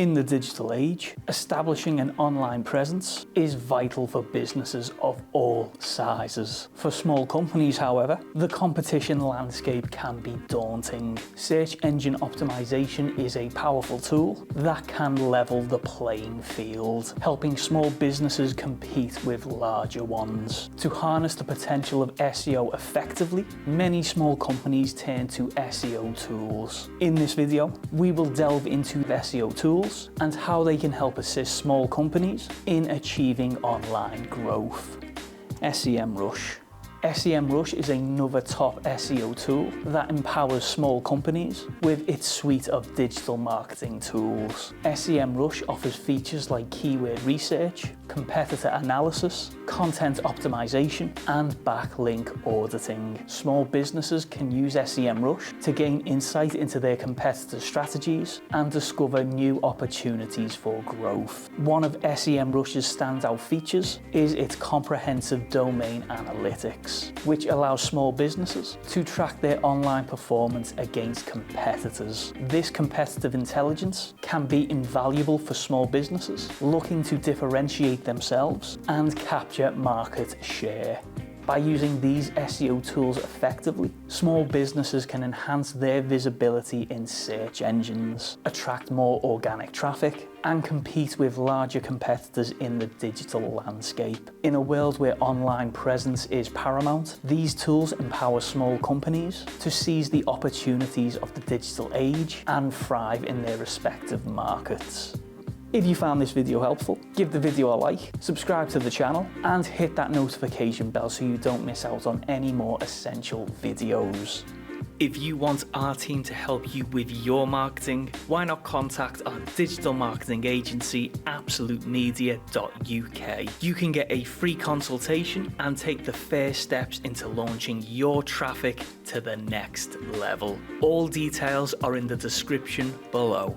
In the digital age, establishing an online presence is vital for businesses of all sizes. For small companies, however, the competition landscape can be daunting. Search engine optimization is a powerful tool that can level the playing field, helping small businesses compete with larger ones. To harness the potential of SEO effectively, many small companies turn to SEO tools. In this video, we will delve into SEO tools and how they can help assist small companies in achieving online growth. SEMrush. SEMrush is another top SEO tool that empowers small companies with its suite of digital marketing tools. SEMrush offers features like keyword research, competitor analysis, content optimization, and backlink auditing. Small businesses can use SEMrush to gain insight into their competitors' strategies and discover new opportunities for growth. One of SEMrush's standout features is its comprehensive domain analytics, which allows small businesses to track their online performance against competitors. This competitive intelligence can be invaluable for small businesses looking to differentiate themselves and capture market share. By using these SEO tools effectively, small businesses can enhance their visibility in search engines, attract more organic traffic, and compete with larger competitors in the digital landscape. In a world where online presence is paramount, these tools empower small companies to seize the opportunities of the digital age and thrive in their respective markets. If you found this video helpful, give the video a like, subscribe to the channel, and hit that notification bell so you don't miss out on any more essential videos. If you want our team to help you with your marketing, why not contact our digital marketing agency, absolutemedia.uk. You can get a free consultation and take the first steps into launching your traffic to the next level. All details are in the description below.